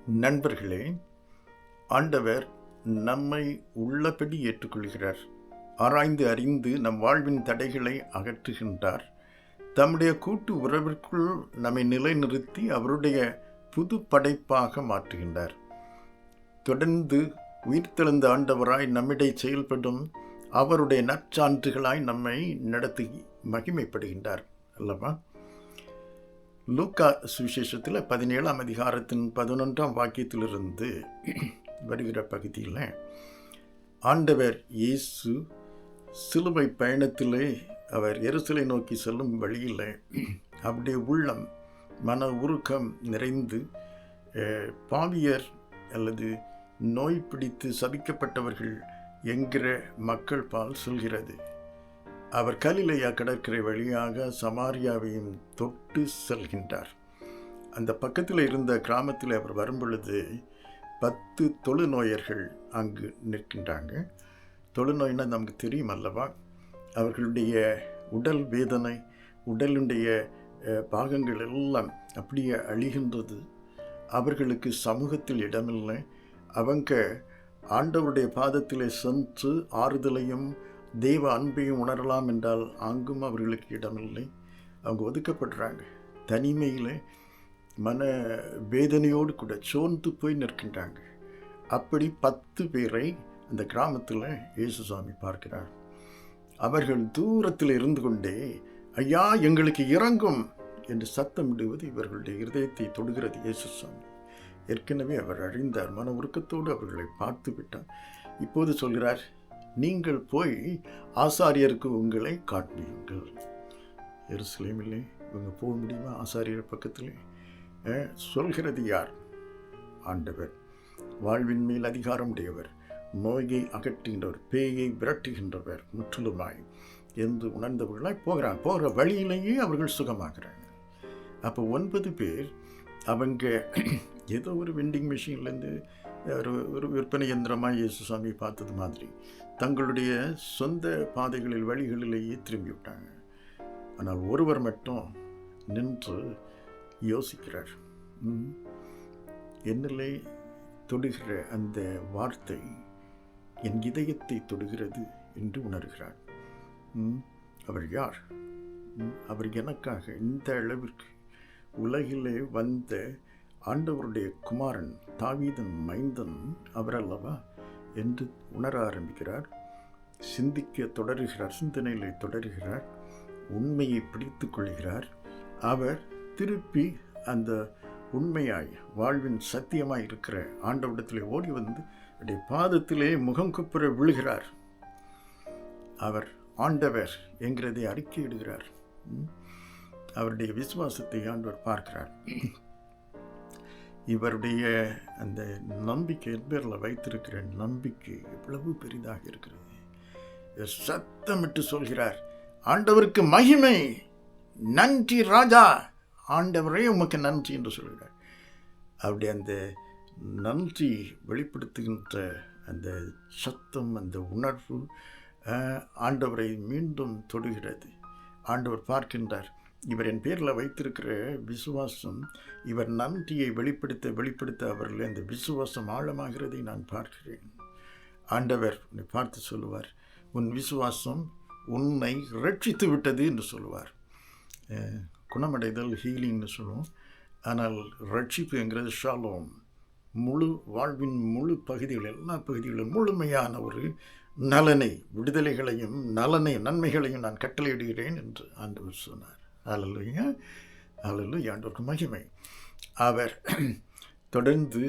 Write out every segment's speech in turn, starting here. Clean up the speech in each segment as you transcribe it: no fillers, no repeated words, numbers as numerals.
நண்பர்களே, ஆண்டவர் நம்மை உள்ளபடி ஏற்றுக்கொள்கிறார். ஆராய்ந்து அறிந்து நம் வாழ்வின் தடைகளை அகற்றுகின்றார். தம்முடைய கூட்டு உறவிற்குள் நம்மை நிலைநிறுத்தி அவருடைய புது படைப்பாக மாற்றுகின்றார். தொடர்ந்து உயிர்த்தெழுந்த ஆண்டவராய் நம்மிடையே செயல்படும் அவருடைய நற்சான்றுகளாய் நம்மை நடத்தி மகிமைப்படுகின்றார் அல்லவா? லூக்கா சுவிசேஷத்தில் 17ஆம் அதிகாரத்தின் 11ஆம் வாக்கியத்திலிருந்து வருகிற பகுதியில் ஆண்டவர் இயேசு சிலுவை பயணத்திலே அவர் எருசலை நோக்கி செல்லும் வழியில் அவருடைய உள்ளம் மன உருக்கம் நிறைந்து பாவியர் அல்லது நோய் பிடித்து சபிக்கப்பட்டவர்கள் என்கிற மக்கள் பால் சொல்கிறது. அவர் கலிலேயா கடற்கரை வழியாக சமாரியாவையும் தொட்டு செல்கின்றார். அந்த பக்கத்தில் இருந்த கிராமத்தில் அவர் வரும்பொழுது 10 தொழுநோயர்கள் அங்கு நிற்கின்றாங்க. தொழுநோய்னா நமக்கு தெரியும் அல்லவா? அவர்களுடைய உடல் வேதனை, உடலுடைய பாகங்கள் எல்லாம் அப்படியே அழிகின்றது. அவர்களுக்கு சமூகத்தில் இடமில்லை. அவங்க ஆண்டவருடைய பாதத்திலே சென்று ஆறுதலையும் தெய்வ அன்பையும் உணரலாம் என்றால் அங்கும் அவர்களுக்கு இடமில்லை. அவங்க ஒதுக்கப்படுறாங்க. தனிமையில் மன வேதனையோடு கூட சோர்ந்து போய் நிற்கின்றாங்க. அப்படி 10 பேரை அந்த கிராமத்தில் இயேசுசாமி பார்க்கிறார். அவர்கள் தூரத்தில் இருந்து கொண்டே, ஐயா எங்களுக்கு இறங்கும் என்று சத்தமிடுவது இவர்களுடைய இருதயத்தை தொடுகிறது. இயேசுசாமி ஏற்கனவே அவர் அறிந்தார். மன உருக்கத்தோடு அவர்களை பார்த்து விட்டார். இப்போது சொல்கிறார், நீங்கள் போய் ஆசாரியருக்கு உங்களை காண்பியுங்கள். எருசலேமிலே இவங்க போக முடியுமா? ஆசாரியர் பக்கத்திலே சொல்கிறது யார்? ஆண்டவர். வாழ்வின் மேல் அதிகாரம் உடையவர், நோயை அகற்றுகின்றவர், பேயை விரட்டுகின்றவர் முற்றிலுமாய் என்று உணர்ந்தவர்களாய் போகிற வழியிலேயே அவர்கள் சுகமாகிறாங்க. அப்போ 9 பேர் அவங்க ஏதோ ஒரு வெண்டிங் மிஷின்லேருந்து ஒரு விற்பனை இயந்திரமாக இயேசுசாமி பார்த்தது மாதிரி தங்களுடைய சொந்த பாதைகளில் வழிகளிலேயே திரும்பி விட்டாங்க. ஆனால் ஒருவர் மட்டும் நின்று யோசிக்கிறார். என்னிலே தொடுகிற அந்த வார்த்தை என் இதயத்தை தொடுகிறது என்று உணர்கிறார். அவர் யார்? அவர் எனக்காக இந்த அளவிற்கு உலகிலே வந்த ஆண்டவருடைய குமாரன், தாவீதின் மைந்தன் அவர் அல்லவா என்று உணர ஆரம்பிக்கிறார். சிந்திக்க தொடருகிறார், சிந்தனைகளை தொடருகிறார், உண்மையை பிடித்து கொள்கிறார். அவர் திருப்பி அந்த உண்மையாய் வாழ்வின் சத்தியமாய் இருக்கிற ஆண்டவரிடத்திலே ஓடி வந்து அவருடைய பாதத்திலே முகம் குப்புற விழுகிறார். அவர் ஆண்டவர் என்கிறதை அறிக்கையிடுகிறார். அவருடைய விசுவாசத்தை ஆண்டவர் பார்க்கிறார். இவருடைய அந்த நம்பிக்கை, பேரில் வைத்திருக்கிற நம்பிக்கை எவ்வளவு பெரிதாக இருக்கிறது. சத்தமிட்டு சொல்கிறார், ஆண்டவருக்கு மகிமை, நன்றி ராஜா, ஆண்டவரே உமக்கு நன்றி என்று சொல்கிறார். அவருடைய அந்த நன்றி வெளிப்படுத்துகின்ற அந்த சத்தம், அந்த உணர்வு ஆண்டவரை மீண்டும் தொடுகிறது. ஆண்டவர் பார்க்கின்றார், இவர் என் பேரில் வைத்திருக்கிற விசுவாசம், இவர் நன்றியை வெளிப்படுத்த அவர்கள் அந்த விசுவாசம் ஆழமாகிறதை நான் பார்க்கிறேன். ஆண்டவர் உன்னை பார்த்து சொல்லுவார், உன் விசுவாசம் உன்னை ரட்சித்து விட்டது என்று சொல்லுவார். குணமடைதல், ஹீலிங்னு சொல்லுவோம். ஆனால் ரட்சிப்பு என்கிறது ஷாலோம், முழு வாழ்வின் முழு பகுதிகள், எல்லா பகுதிகளிலும் முழுமையான ஒரு நலனை, விடுதலைகளையும் நன்மைகளையும் நான் கட்டளையிடுகிறேன் என்று ஆண்டவர் சொன்னார். அல்லேலூயா, அல்லேலூயா, ஆண்டவருக்கு மகிமை. அவர் தொடர்ந்து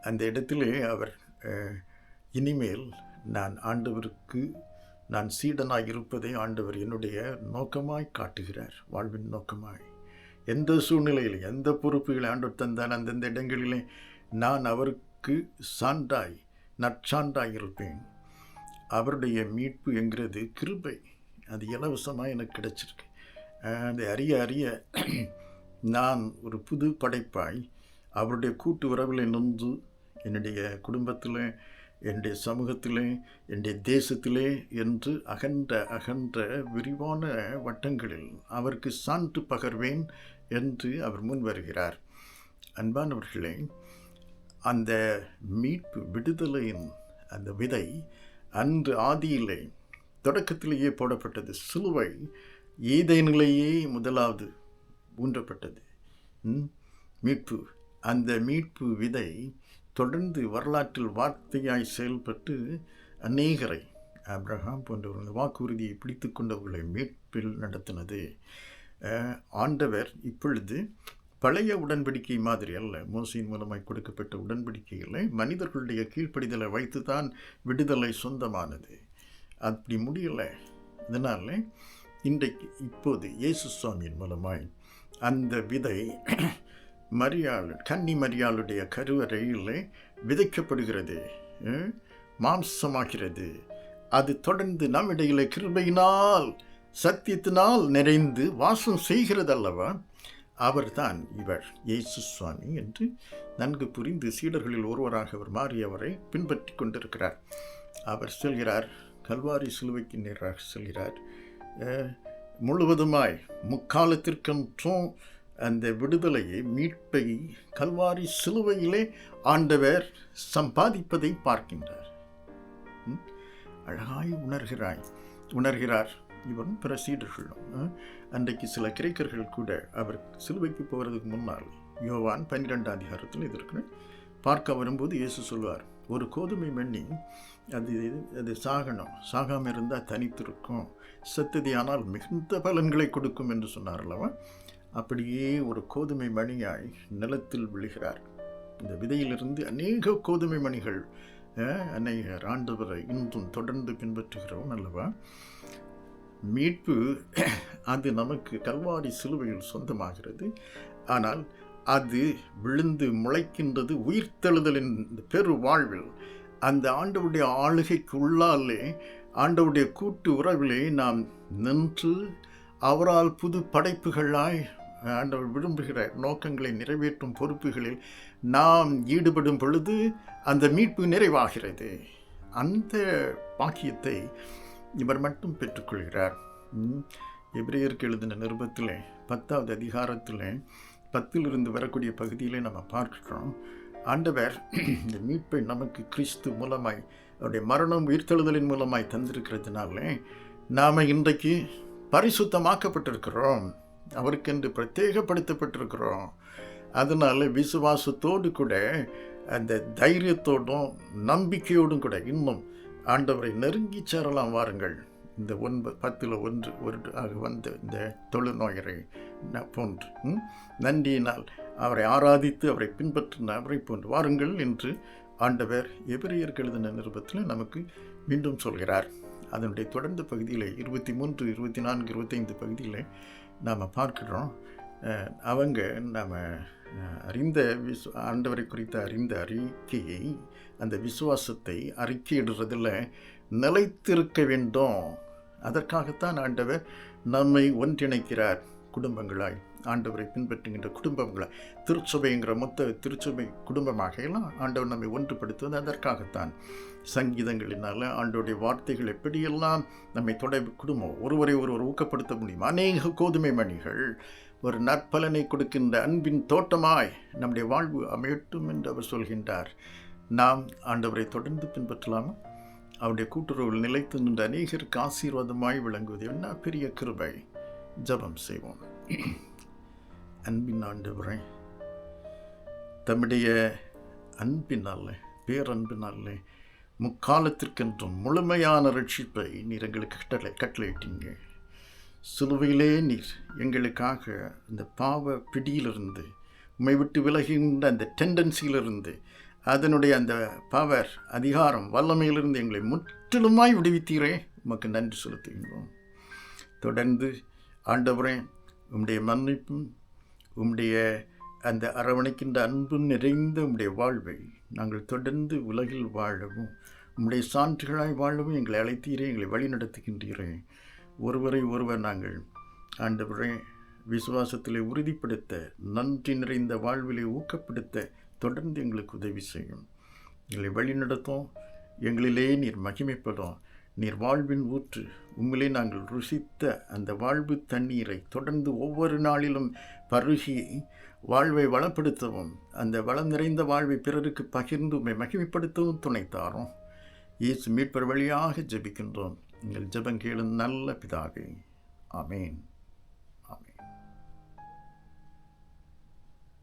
அந்த இடத்திலே அவர் இனிமேல் நான் ஆண்டவருக்கு நான் சீடனாய் இருப்பதை ஆண்டவர் என்னுடைய நோக்கமாய் காட்டுகிறார். வாழ்வின் நோக்கமாய் எந்த சூழ்நிலையில் எந்த பொறுப்புகளை ஆண்டவர் தந்தால் அந்தந்த இடங்களிலே நான் அவருக்கு சான்றாய் நற்சான்றாய் இருப்பேன். அவருடைய மீட்பு என்கிறது கிருபை, அது இலவசமாக எனக்கு கிடைச்சிருக்கு. அதை அறிய நான் ஒரு புது படைப்பாய் அவருடைய கூட்டு உறவில் நின்று என்னுடைய குடும்பத்தில், என்னுடைய சமூகத்திலே, என்னுடைய தேசத்திலே என்று அகன்ற விரிவான வட்டங்களில் அவருக்கு சான்று பகர்வேன் என்று அவர் முன் வருகிறார். அன்பானவர்களே, அந்த மீட்பு விடுதலையின் அந்த விதை அன்று ஆதியிலே தொடக்கத்திலேயே போடப்பட்டது. சிலுவை ஏதேனிலேயே முதலாவது ஊன்றப்பட்டது. மீட்பு, அந்த மீட்பு விதை தொடர்ந்து வரலாற்றில் வார்த்தையாய் செயல்பட்டு அநேகரை, ஆபிரகாம் போன்றவர்கள் வாக்குறுதியை பிடித்து கொண்டவர்களை மீட்பில் நடத்தினது. ஆண்டவர் இப்பொழுது பழைய உடன்படிக்கை மாதிரி அல்ல, மோசையின் மூலமாய் கொடுக்கப்பட்ட உடன்படிக்கைகளை மனிதர்களுடைய கீழ்ப்படிதலை வைத்து தான் விடுதலை சொந்தமானது. அப்படி முடியலை. இதனால் இன்றைக்கு இப்போது இயேசு சுவாமியின் மூலமாய் அந்த விதை கன்னி மரியாளுடைய கருவறையில் விதைக்கப்படுகிறது, மாம்சமாகிறது. அது தொடர்ந்து நம்மிடையிலே கிருபையினால் சத்தியத்தினால் நிறைந்து வாசம் செய்கிறது அல்லவா? அவர்தான் இவர் இயேசு சுவாமி என்று நன்கு புரிந்து சீடர்களில் ஒருவராக அவர் மாறி அவரை பின்பற்றி கொண்டிருக்கிறார். அவர் செல்கிறார், கல்வாரி சிலுவைக்கு நேராக செல்கிறார். முழுவதுமாய் முக்காலத்திற்கென்றும் அந்த விடுதலையை, மீட்பை கல்வாரி சிலுவையிலே ஆண்டவர் சம்பாதிப்பதை பார்க்கின்றார். அழகாய் உணர்கிறார் இவரும் பிற சீடர்களும். அன்றைக்கு சில கிரேக்கர்கள் கூட அவர் சிலுவைக்கு போகிறதுக்கு முன்னால் யோவான் 12ஆம் அதிகாரத்தில் இதற்கு பார்க்க வரும்போது இயேசு சொல்வார், ஒரு கோதுமை மணி அது சாகாமல் இருந்தால் தனித்திருக்கும், செத்ததியானால் மிகுந்த பலன்களை கொடுக்கும் என்று சொன்னார் அல்லவா? அப்படியே ஒரு கோதுமை மணியாய் நிலத்தில் விழுகிறார். இந்த விதையிலிருந்து அநேக கோதுமை மணிகள் அநேகர் ஆண்டவரை இன்றும் தொடர்ந்து பின்பற்றுகிறோம் அல்லவா? மீட்பு அது நமக்கு கல்வாரி சிலுவையில் சொந்தமாகிறது. ஆனால் அது விழுந்து முளைக்கின்றது உயிர்த்தெழுதலின் பெரு வாழ்வில். அந்த ஆண்டவருடைய ஆளுகைக்கு உள்ளாலே, ஆண்டவருடைய கூட்டு உறவிலே நாம் நின்று அவரால் புது படைப்புகளாய் ஆண்டவர் விரும்புகிற நோக்கங்களை நிறைவேற்றும் பொறுப்புகளில் நாம் ஈடுபடும் பொழுது அந்த மீட்பு நிறைவாகிறது. அந்த பாக்கியத்தை இவர் மட்டும் பெற்றுக்கொள்கிறார். எபிரேயருக்கு எழுதின நிருபத்தில் 10ஆவது அதிகாரத்தில் 10 வரக்கூடிய பகுதியிலே நம்ம பார்க்கிறோம், ஆண்டவர் இந்த மீட்பை நமக்கு கிறிஸ்து மூலமாய் அவருடைய மரணம் உயிர்த்தெழுதலின் மூலமாய் தந்திருக்கிறதுனால நாம் இன்றைக்கு பரிசுத்தமாக்கப்பட்டிருக்கிறோம், அவருக்கென்று பிரத்யேகப்படுத்தப்பட்டிருக்கிறோம். அதனால் விசுவாசத்தோடு கூட அந்த தைரியத்தோடும் நம்பிக்கையோடும் கூட இன்னும் ஆண்டவரை நெருங்கி சேரலாம். வாருங்கள், இந்த 10 ஆக வந்த இந்த தொழுநோயரை போன்று நன்றியினால் அவரை ஆராதித்து அவரை பின்பற்றின அவரை போன்று வாருங்கள் என்று ஆண்டவர் எபிரேயருக்கு எழுதின நிருபத்தில் நமக்கு மீண்டும் சொல்கிறார். அதனுடைய தொடர்ந்த பகுதியில் 23, 24, 25 பகுதியில் நாம் பார்க்கிறோம், அவங்க நாம் அறிந்த ஆண்டவரை குறித்த அறிந்த அறிக்கையை, அந்த விசுவாசத்தை அறிக்கையிடுறதில் நிலைத்திருக்க வேண்டும். அதற்காகத்தான் ஆண்டவர் நம்மை ஒன்றிணைக்கிறார் குடும்பங்களாய், ஆண்டவரை பின்பற்றுகின்ற குடும்பங்களாய். திருச்சபைங்கிற மொத்த திருச்சபை குடும்பமாக எல்லாம் ஆண்டவர் நம்மை ஒன்றுபடுத்துவது அதற்காகத்தான். சங்கீதங்களினால் ஆண்டவருடைய வார்த்தைகள் எப்படியெல்லாம் நம்மை குடும்பம் ஒருவரை ஒருவர் ஊக்கப்படுத்த முடியும். அநேக கோதுமை மணிகள் ஒரு நற்பலனை கொடுக்கின்ற அன்பின் தோட்டமாய் நம்முடைய வாழ்வு அமையட்டும் என்று அவர் சொல்கின்றார். நாம் ஆண்டவரை தொடர்ந்து பின்பற்றலாமா? அவருடைய கூட்டுறவில் நிலைத்து நின்ற அநேகருக்கு ஆசீர்வாதமாய் விளங்குவது என்ன பெரிய கிருபை. ஜெபம் செய்வோம். அன்பின் ஆண்டவரை, தம்முடைய அன்பினால, பேரன்பினால முக்காலத்திற்கென்றும் முழுமையான ரட்சிப்பை நீர் எங்களுக்கு கட்டளையிட்டீங்க. சிலுவையிலே நீர் எங்களுக்காக இந்த பாவ பிடியிலிருந்து, உம்மை விட்டு விலகின்ற அந்த டெண்டன்சியிலிருந்து, அதனுடைய அந்த பவர், அதிகாரம், வல்லமையிலிருந்து எங்களை முற்றிலுமாய் விடுவித்தீரே, உமக்கு நன்றி செலுத்துகின்றோம். தொடர்ந்து ஆண்டவரே, உம்முடைய மன்னிப்பும் உம்முடைய அந்த அரவணைக்கின்ற அன்பும் நிறைந்த உம்முடைய வாழ்வை நாங்கள் தொடர்ந்து உலகில் வாழவும், உம்முடைய சான்றுகளாய் வாழவும் எங்களை அழைத்தீரே, எங்களை வழி நடத்துகின்றீரே. ஒருவரை ஒருவர் நாங்கள் ஆண்டவரே விசுவாசத்திலே உறுதிப்படுத்த, நன்றி நிறைந்த வாழ்விலே ஊக்கப்படுத்த தொடர்ந்து எங்களுக்கு உதவி செய்யும். எங்களை வழி நடத்தும், எங்களிலே நீர் மகிமைப்படும். நீர் வாழ்வின் ஊற்று. உண்மையிலே நாங்கள் ருசித்த அந்த வாழ்வு தண்ணீரை தொடர்ந்து ஒவ்வொரு நாளிலும் பருகி வாழ்வை வளப்படுத்தவும், அந்த வளம் நிறைந்த வாழ்வை பிறருக்கு பகிர்ந்து உம்மை மகிமைப்படுத்தவும் துணை தாரும். இயேசு மீட்பர் வழியாக ஜெபிக்கின்றோம். எங்கள் ஜெபம் கேளும் நல்ல பிதாவே. ஆமேன்.